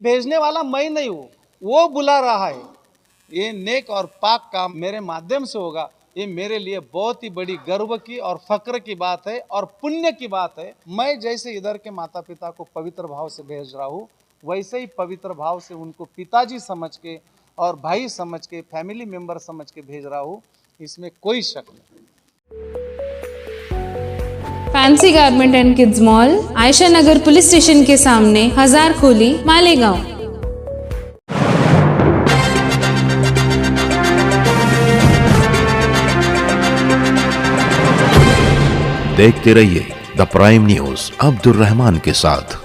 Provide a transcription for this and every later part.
भेजने वाला मैं नहीं हूँ, वो बुला रहा है। ये नेक और पाक काम मेरे माध्यम से होगा, ये मेरे लिए बहुत ही बड़ी गर्व की और फक्र की बात है और पुण्य की बात है। मैं जैसे इधर के माता पिता को पवित्र भाव से भेज रहा हूँ, वैसे ही पवित्र भाव से उनको पिताजी समझ के और भाई समझ के, फैमिली मेंबर समझ के भेज रहा हूँ, इसमें कोई शक नहीं। Fancy garment and kids mall, Ayesha Nagar police station के सामने, हजार खोली, मालेगांव। देखते रहिए the prime news Abdul Rahman के साथ।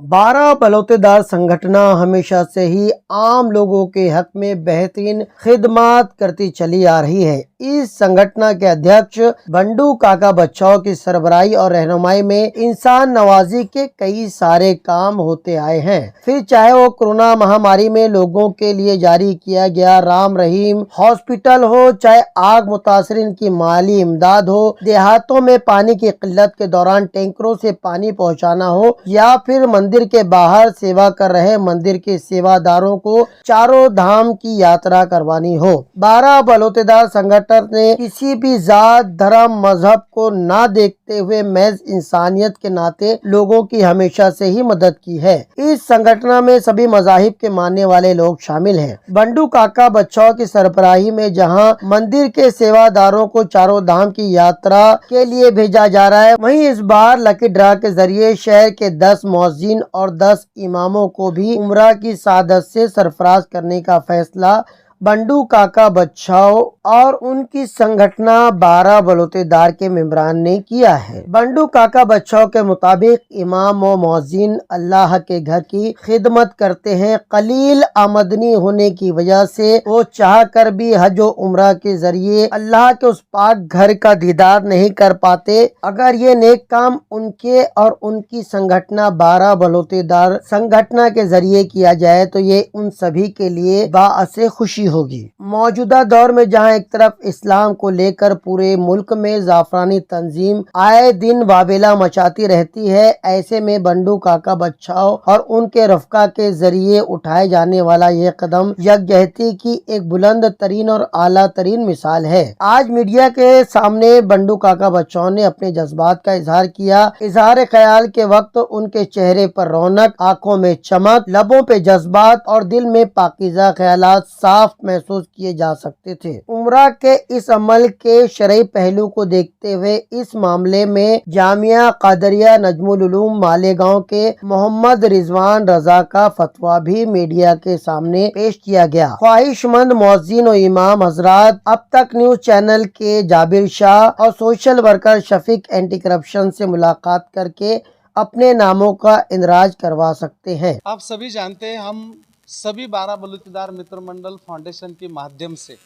12 बलौतेदार संगठन हमेशा से ही आम लोगों के हक में बेहतरीन खिदमत करती चली आ रही है। इस संगठन के अध्यक्ष बंडू काका बच्चाओं की सरबराही और रहनुमाई में इंसान नवाजी के कई सारे काम होते आए हैं। फिर चाहे वो कोरोना महामारी में लोगों के लिए जारी किया गया राम रहीम हॉस्पिटल हो, चाहे आग मुतासरीन की माली इमदाद हो, देहातों में पानी की किल्लत के दौरान टैंकरों से पानी पहुँचाना हो, या फिर मंदिर के बाहर सेवा कर रहे मंदिर के सेवादारों को चारों धाम की यात्रा करवानी हो। 12 बलौतेदार संगठन ने किसी भी जात, धर्म, मजहब को ना देखते हुए महज इंसानियत के नाते लोगों की हमेशा से ही मदद की है। इस संगठन में सभी मजाहिब के मानने वाले लोग शामिल हैं। बंडू काका बच्चाओं की सरबराही में जहां मंदिर के सेवादारों को चारों धाम की यात्रा के लिए भेजा जा रहा है, वहीं इस बार लकी ड्रा के जरिए शहर के 10 मौज़िन और 10 इमामों को भी उम्रा की सादत से सरफराज करने का फैसला बंडू काका बच्चाओं और उनकी संगठना 12 बलौतेदार के मेंबरान ने किया है। बंडू काका बच्चाओं के मुताबिक इमाम व मौज़िन अल्लाह के घर की खिदमत करते हैं। कलील आमदनी होने की वजह से वो चाह कर भी हज व उम्रा के जरिए अल्लाह के उस पाक घर का दीदार नहीं कर पाते। अगर ये नेक काम उनके और उनकी संगठना 12 बलौतेदार संगठना के जरिए किया जाए तो ये उन सभी के लिए बाअसे खुशी होगी। मौजूदा दौर में जहां एक तरफ इस्लाम को लेकर पूरे मुल्क में जाफरानी तंजीम आए दिन वावेला मचाती रहती है, ऐसे में बंडू काका बच्चाओं और उनके रफ्का के जरिए उठाए जाने वाला यह कदम यकजहती की एक बुलंद तरीन और आला तरीन मिसाल है। आज मीडिया के सामने बंडू काका बच्चाओं ने अपने जज्बात का इजहार किया। इजहार ख्याल के वक्त उनके चेहरे पर रौनक, आंखों में चमक, लबों पे जज्बात और दिल में पाकीज़ा ख्यालात साफ महसूस किए जा सकते थे। उम्रा के इस अमल के शरई पहलू को देखते हुए इस मामले में जामिया कादरिया नजमुल उलूम मालेगांव के मोहम्मद रिजवान रजा का फतवा भी मीडिया के सामने पेश किया गया। ख्वाहिशमंद मौज़िन और इमाम हजरात अब तक न्यूज चैनल के जाबिर शाह और social worker Shafiq anti corruption से मुलाकात करके अपने नामों का इंदराज करवा सकते हैं। आप सभी जानते हैं, हम सभी 12 बलौतेदार मित्र मंडल फाउंडेशन के माध्यम से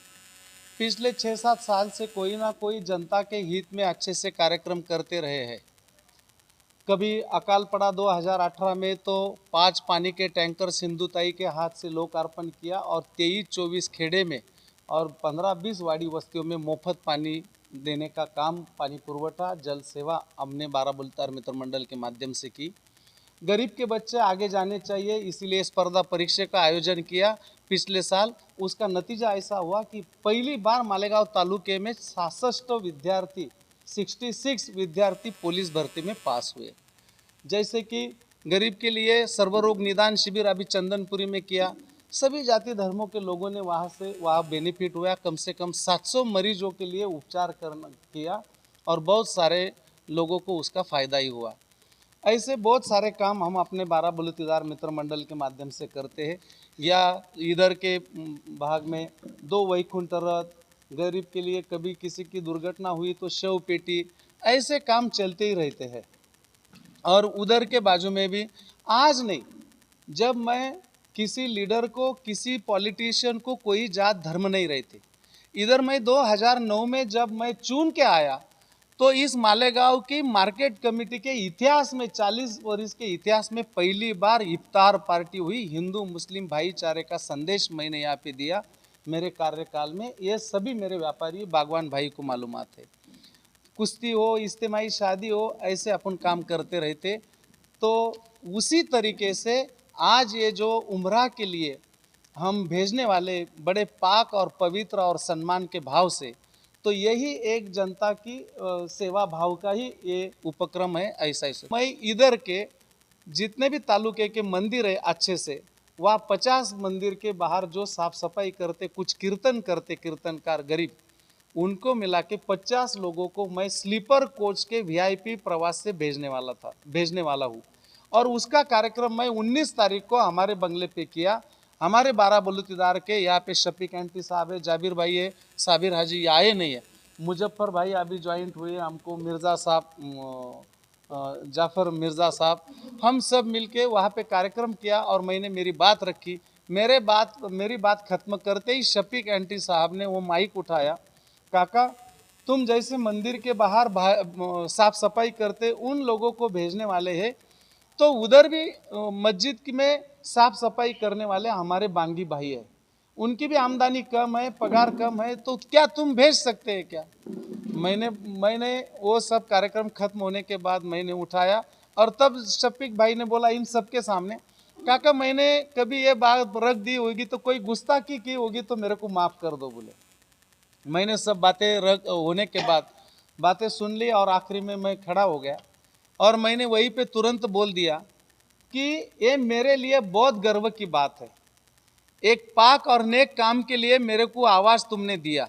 पिछले 6-7 साल से कोई ना कोई जनता के हित में अच्छे से कार्यक्रम करते रहे हैं। कभी अकाल पड़ा 2018 में तो 5 पानी के टैंकर सिंधुताई के हाथ से लोकार्पण किया और 23-24 खेड़े में और 15-20 वाड़ी बस्तियों में मुफ्त पानी देने का काम, पानी पुरवठा, जल सेवा हमने 12 बलौतेदार मित्र मंडल के माध्यम से की। गरीब के बच्चे आगे जाने चाहिए, इसीलिए स्पर्धा परीक्षा का आयोजन किया पिछले साल। उसका नतीजा ऐसा हुआ कि पहली बार मालेगांव तालुके में 66 विद्यार्थी 66 विद्यार्थी पुलिस भर्ती में पास हुए। जैसे कि गरीब के लिए सर्वरोग निदान शिविर अभी चंदनपुरी में किया, सभी जाति धर्मों के लोगों ने वहाँ बेनिफिट हुआ। कम से कम 700 मरीजों के लिए उपचार किया और बहुत सारे लोगों को उसका फ़ायदा ही हुआ। ऐसे बहुत सारे काम हम अपने 12 बलौतेदार मित्र मंडल के माध्यम से करते हैं। या इधर के भाग में 2 वैकुंठ रथ, गरीब के लिए कभी किसी की दुर्घटना हुई तो शव पेटी, ऐसे काम चलते ही रहते हैं। और उधर के बाजू में भी आज नहीं, जब मैं किसी लीडर को, किसी पॉलिटिशियन को कोई जात धर्म नहीं रहती। इधर मैं 2009 में जब मैं चुन के आया तो इस मालेगांव की मार्केट कमेटी के इतिहास में, 40 वर्ष के इतिहास में पहली बार इफ्तार पार्टी हुई। हिंदू मुस्लिम भाईचारे का संदेश मैंने यहाँ पे दिया मेरे कार्यकाल में। ये सभी मेरे व्यापारी बागवान भाई को मालूमात है। कुश्ती हो, इज्तिमाई शादी हो, ऐसे अपन काम करते रहते। तो उसी तरीके से आज ये जो उम्रा के लिए हम भेजने वाले बड़े पाक और पवित्र और सम्मान के भाव से, तो यही एक जनता की सेवा भाव का ही ये उपक्रम है। ऐसा मैं इधर के जितने भी तालुके के मंदिर है अच्छे से, वह 50 मंदिर के बाहर जो साफ सफाई करते, कुछ कीर्तन करते, कीर्तनकार गरीब, उनको मिला के 50 लोगों को मैं स्लीपर कोच के वीआईपी प्रवास से भेजने वाला हूँ। और उसका कार्यक्रम मैं 19 तारीख को हमारे बंगले पे किया। हमारे 12 बलूतीदार के यहाँ पे शफीक एंटी साहब है, जाबिर भाई है, साबिर हाजी आए नहीं है, मुजफ्फर भाई अभी ज्वाइंट हुए, हमको मिर्ज़ा साहब, जाफ़र मिर्ज़ा साहब, हम सब मिलके वहाँ पे कार्यक्रम किया। और मैंने मेरी बात रखी। मेरी बात खत्म करते ही शफीक एंटी साहब ने वो माइक उठाया, काका तुम जैसे मंदिर के बाहर साफ सफाई करते उन लोगों को भेजने वाले हैं, तो उधर भी मस्जिद में साफ सफाई करने वाले हमारे बांगी भाई है, उनकी भी आमदनी कम है, पगार कम है, तो क्या तुम भेज सकते हैं क्या? मैंने वो सब कार्यक्रम खत्म होने के बाद मैंने उठाया। और तब शफीक भाई ने बोला इन सबके सामने, काका मैंने कभी ये बात रख दी होगी तो कोई गुस्ताखी की होगी तो मेरे को माफ़ कर दो बोले। मैंने सब बातें होने के बाद बातें सुन ली और आखिरी में मैं खड़ा हो गया और मैंने वहीं पे तुरंत बोल दिया कि ये मेरे लिए बहुत गर्व की बात है। एक पाक और नेक काम के लिए मेरे को आवाज़ तुमने दिया।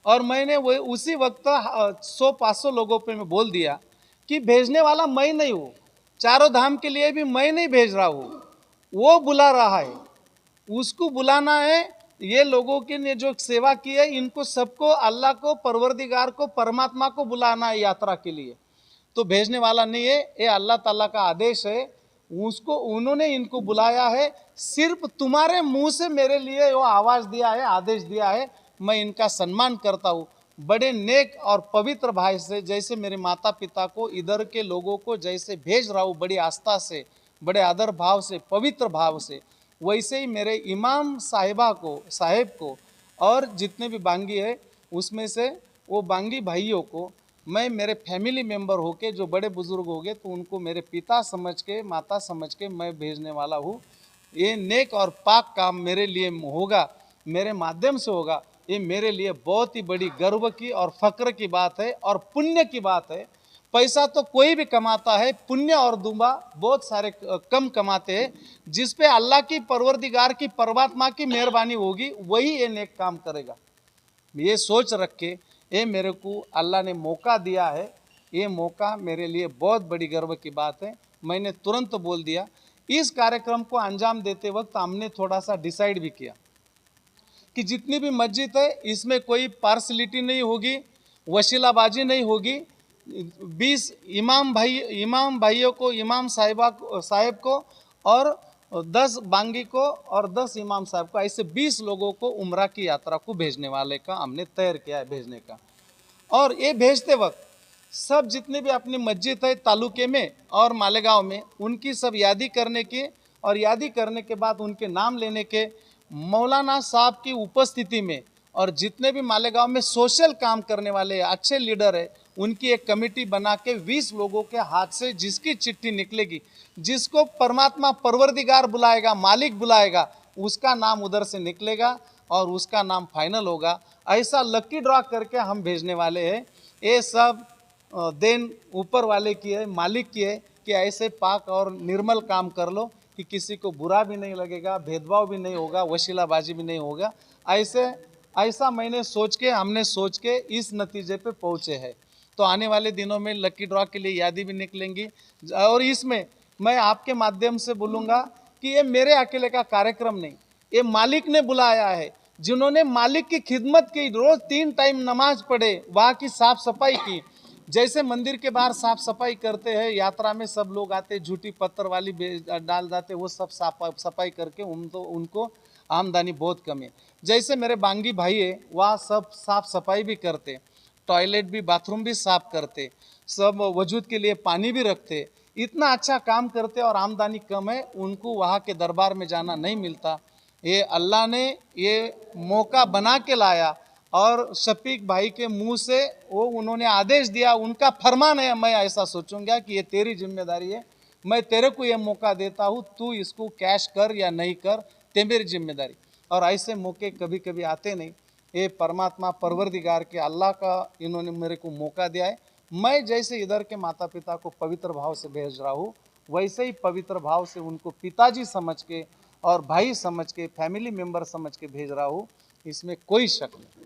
और मैंने वो उसी वक्त 100-500 लोगों पे मैं बोल दिया कि भेजने वाला मैं नहीं हूँ, चारों धाम के लिए भी मैं नहीं भेज रहा हूँ, वो बुला रहा है, उसको बुलाना है। ये लोगों की ने जो सेवा की है, इनको सबको अल्लाह को, परवरदिगार को, परमात्मा को बुलाना है यात्रा के लिए, तो भेजने वाला नहीं है, ये अल्लाह ताला का आदेश है, उसको उन्होंने इनको बुलाया है। सिर्फ तुम्हारे मुंह से मेरे लिए वो आवाज़ दिया है, आदेश दिया है, मैं इनका सम्मान करता हूँ। बड़े नेक और पवित्र भाई से जैसे मेरे माता पिता को, इधर के लोगों को जैसे भेज रहा हूँ बड़ी आस्था से, बड़े आदर भाव से, पवित्र भाव से, वैसे ही मेरे इमाम साहेब को और जितने भी बांगी है उसमें से वो बांगी भाइयों को मैं मेरे फैमिली मेंबर होके, जो बड़े बुजुर्ग हो गए तो उनको मेरे पिता समझ के, माता समझ के मैं भेजने वाला हूँ। ये नेक और पाक काम मेरे लिए होगा, मेरे माध्यम से होगा, ये मेरे लिए बहुत ही बड़ी गर्व की और फक्र की बात है और पुण्य की बात है। पैसा तो कोई भी कमाता है, पुण्य और दुआ बहुत सारे कम कमाते हैं। जिस पे अल्लाह की, परवरदिगार की, परमात्मा की मेहरबानी होगी वही ये नेक काम करेगा। ये सोच रख के ये मेरे को अल्लाह ने मौका दिया है, ये मौका मेरे लिए बहुत बड़ी गर्व की बात है। मैंने तुरंत बोल दिया। इस कार्यक्रम को अंजाम देते वक्त हमने थोड़ा सा डिसाइड भी किया कि जितनी भी मस्जिद है इसमें कोई पार्सलिटी नहीं होगी, वसीलाबाजी नहीं होगी। 20 इमाम भाइयों को, इमाम साहेब को और 10 बांगी को और 10 इमाम साहब को, ऐसे 20 लोगों को उम्रा की यात्रा को भेजने वाले का हमने तैयार किया है भेजने का। और ये भेजते वक्त सब जितने भी अपनी मस्जिद है तालुके में और मालेगांव में, उनकी सब यादी करने की, और यादी करने के बाद उनके नाम लेने के, मौलाना साहब की उपस्थिति में, और जितने भी मालेगांव में सोशल काम करने वाले अच्छे लीडर है, उनकी एक कमेटी बना के 20 लोगों के हाथ से जिसकी चिट्ठी निकलेगी, जिसको परमात्मा परवरदिगार बुलाएगा, मालिक बुलाएगा, उसका नाम उधर से निकलेगा और उसका नाम फाइनल होगा। ऐसा लकी ड्रॉ करके हम भेजने वाले हैं। ये सब देन ऊपर वाले की है, मालिक की है कि ऐसे पाक और निर्मल काम कर लो कि किसी को बुरा भी नहीं लगेगा, भेदभाव भी नहीं होगा, वशीलाबाजी भी नहीं होगा। ऐसा हमने सोच के इस नतीजे पे पहुँचे हैं। तो आने वाले दिनों में लकी ड्रॉ के लिए यादी भी निकलेंगी। और इसमें मैं आपके माध्यम से बोलूँगा कि ये मेरे अकेले का कार्यक्रम नहीं, ये मालिक ने बुलाया है, जिन्होंने मालिक की खिदमत की, रोज़ 3 टाइम नमाज पढ़े, वहाँ की साफ़ सफाई की। जैसे मंदिर के बाहर साफ़ सफाई करते हैं, यात्रा में सब लोग आते, झूठी पत्थर वाली डाल जाते, वो सब सफाई करके उनको आमदनी बहुत कम है। जैसे मेरे बांगी भाई है, वहाँ सब साफ़ सफाई भी करते, टॉयलेट भी, बाथरूम भी साफ करते, सब वजूद के लिए पानी भी रखते, इतना अच्छा काम करते और आमदनी कम है, उनको वहाँ के दरबार में जाना नहीं मिलता। ये अल्लाह ने ये मौका बना के लाया और शफीक भाई के मुंह से वो उन्होंने आदेश दिया, उनका फरमान है। मैं ऐसा सोचूंगा कि ये तेरी जिम्मेदारी है, मैं तेरे को ये मौका देता हूँ, तू इसको कैश कर या नहीं कर, ते मेरी जिम्मेदारी। और ऐसे मौके कभी कभी आते नहीं, ये परमात्मा परवरदिगार के अल्लाह का इन्होंने मेरे को मौका दिया है। मैं जैसे इधर के माता पिता को पवित्र भाव से भेज रहा हूँ, वैसे ही पवित्र भाव से उनको पिताजी समझ के और भाई समझ के, फैमिली मेंबर समझ के भेज रहा हूँ, इसमें कोई शक नहीं।